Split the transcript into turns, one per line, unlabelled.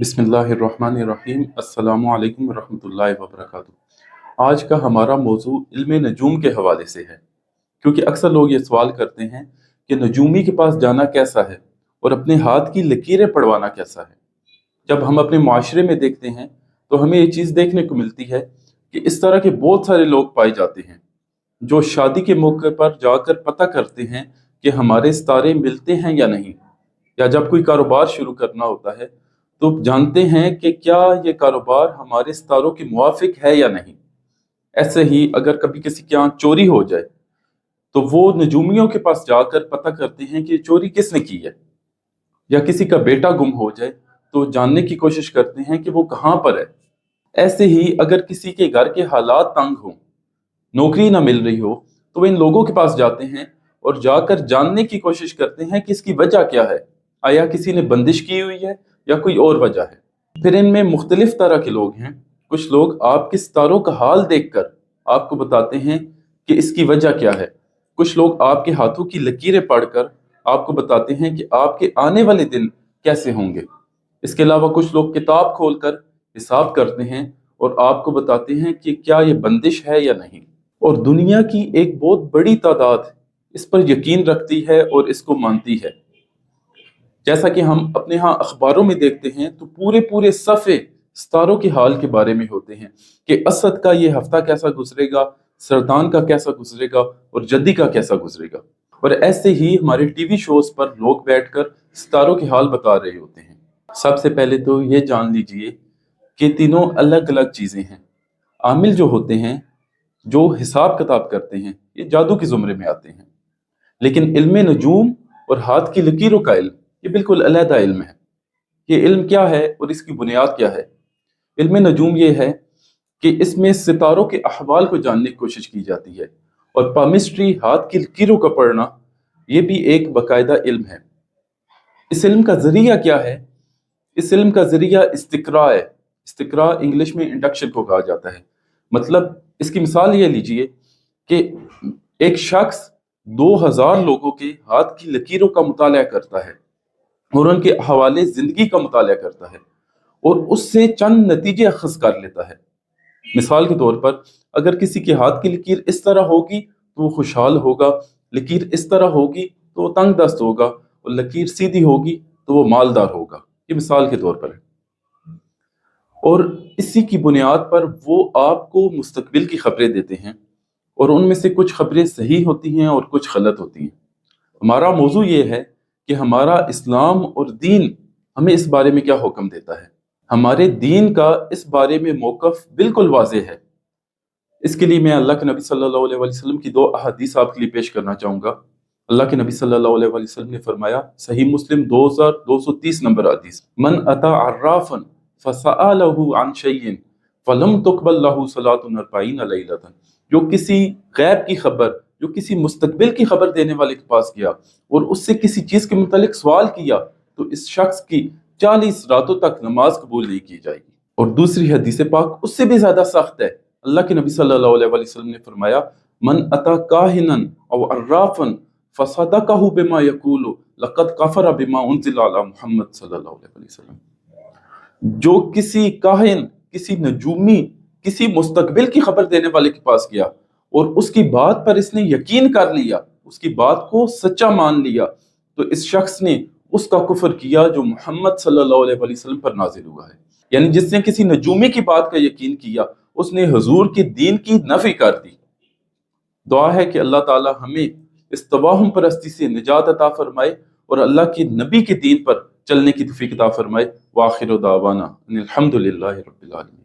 बिस्मिल्लाहिर्रहमानिर्रहीम। अस्सलामु अलैकुम वरहमतुल्लाहि वबरकातुहू। आज का हमारा मौजू इल्म नजूम के हवाले से है, क्योंकि अक्सर लोग ये सवाल करते हैं कि नजूमी के पास जाना कैसा है और अपने हाथ की लकीरें पढ़वाना कैसा है। जब हम अपने माशरे में देखते हैं तो हमें ये चीज़ देखने को मिलती है कि इस तरह के बहुत सारे लोग पाए जाते हैं जो शादी के मौके पर जाकर पता करते हैं कि हमारे सितारे मिलते हैं या नहीं, या जब कोई कारोबार शुरू करना होता है तो जानते हैं कि क्या ये कारोबार हमारे सितारों के मुवाफिक है या नहीं। ऐसे ही अगर कभी किसी के यहाँ चोरी हो जाए तो वो नजूमियों के पास जाकर पता करते हैं कि चोरी किसने की है, या किसी का बेटा गुम हो जाए तो जानने की कोशिश करते हैं कि वो कहाँ पर है। ऐसे ही अगर किसी के घर के हालात तंग हों, नौकरी ना मिल रही हो, तो वो इन लोगों के पास जाते हैं और जाकर जानने की कोशिश करते हैं कि इसकी वजह क्या है, आया किसी ने बंदिश की हुई है या कोई और वजह है। फिर इनमें मुख्तलिफ तरह के लोग हैं। कुछ लोग आपके सितारों का हाल देखकर आपको बताते हैं कि इसकी वजह क्या है। कुछ लोग आपके हाथों की लकीरें पढ़कर आपको बताते हैं कि आपके आने वाले दिन कैसे होंगे। इसके अलावा कुछ लोग किताब खोलकर हिसाब करते हैं और आपको बताते हैं कि क्या ये बंदिश है या नहीं। और दुनिया की एक बहुत बड़ी तादाद इस पर यकीन रखती है और इसको मानती है। जैसा कि हम अपने यहाँ अखबारों में देखते हैं तो पूरे पूरे सफ़े सितारों के हाल के बारे में होते हैं कि असद का ये हफ्ता कैसा गुजरेगा, सरदान का कैसा गुजरेगा और जद्दी का कैसा गुजरेगा। और ऐसे ही हमारे टीवी शोज पर लोग बैठकर सितारों के हाल बता रहे होते हैं। सबसे पहले तो ये जान लीजिए कि तीनों अलग अलग चीज़ें हैं। आमिल जो होते हैं, जो हिसाब किताब करते हैं, ये जादू के ज़ुमरे में आते हैं। लेकिन इल्म नजूम और हाथ की लकीरों का इल्म ये बिल्कुल अलहदा इल्म है। ये इल्म क्या है और इसकी बुनियाद क्या है? इल्म नजूम ये है कि इसमें सितारों के अहवाल को जानने की कोशिश की जाती है, और पामिस्ट्री, हाथ की लकीरों का पढ़ना, ये भी एक बाकायदा इल्म है। इस इल्म का जरिया क्या है? इस इल्म का जरिया इस्तिक्रा है। इस्तिक्रा इंग्लिश में इंडक्शन को कहा जाता है। मतलब इसकी मिसाल ये लीजिए कि एक शख्स 2000 लोगों के हाथ की लकीरों का मुताला करता है और उनके हवाले जिंदगी का मुताला करता है और उससे चंद नतीजे अखज़ कर लेता है। मिसाल के तौर पर, अगर किसी के हाथ की लकीर इस तरह होगी तो वो खुशहाल होगा, लकीर इस तरह होगी तो वो तंग दस्त होगा, और लकीर सीधी होगी तो वो मालदार होगा। ये मिसाल के तौर पर है। और इसी की बुनियाद पर वो आपको मुस्तकबिल की खबरें देते हैं, और उनमें से कुछ खबरें सही होती हैं और कुछ गलत होती हैं। हमारा मौजू ये है कि हमारा इस्लाम और दीन हमें इस बारे में क्या हुक्म देता है। हमारे दीन का इस बारे में मौक़िफ़ बिल्कुल वाज़ेह है। इसके लिए मैं अल्लाह के नबी सल्लल्लाहु अलैहि वसल्लम की 2 अहादीस आपके लिए पेश करना चाहूँगा। अल्लाह के नबी सल्लल्लाहु अलैहि वसल्लम ने फरमाया, सही मुस्लिम 2230 नंबर हदीस, मन अता अर्राफन फसअलहु अन शैइन फलम तुक़बल लहु सलातुन अर्बईन लैलतन। जो किसी गैब की खबर, जो किसी मुस्तकबिल की खबर देने वाले के पास गया और उससे किसी चीज़ के मुतालिक सवाल किया, तो इस शख्स की 40 रातों तक नमाज कबूल नहीं की जाएगी। और दूसरी हदीस पाक उससे भी ज़्यादा सख्त है। अल्लाह के नबी सल्लल्लाहु अलैहि वसल्लम ने फरमाया, मन अता काहिनन औ अर्राफन फसदकहु बिमा यकूलु लक़द कफ़र बिमा उन्ज़िला अला मुहम्मद सल्लल्लाहु अलैहि वसल्लम। जो किसी काहिन, किसी नजूमी, किसी मुस्तकबिल की खबर देने वाले के पास गया और उसकी बात पर इसने यकीन कर लिया, उसकी बात को सच्चा मान लिया, तो इस शख्स ने उसका कुफ्र किया जो मोहम्मद सल्लल्लाहु अलैहि वसल्लम पर नाजिल हुआ है। यानी जिसने किसी नजूमी की बात का यकीन किया, उसने हुजूर के दीन की नफी कर दी। दुआ है कि अल्लाह ताला हमें इस तवाहुम परस्ती से निजात अता फरमाए और अल्लाह के नबी के दीन पर चलने की तौफीक अता फरमाए। वाखिर दावाना अनिल हम्दुलिल्लाहि रब्बिल आलमीन।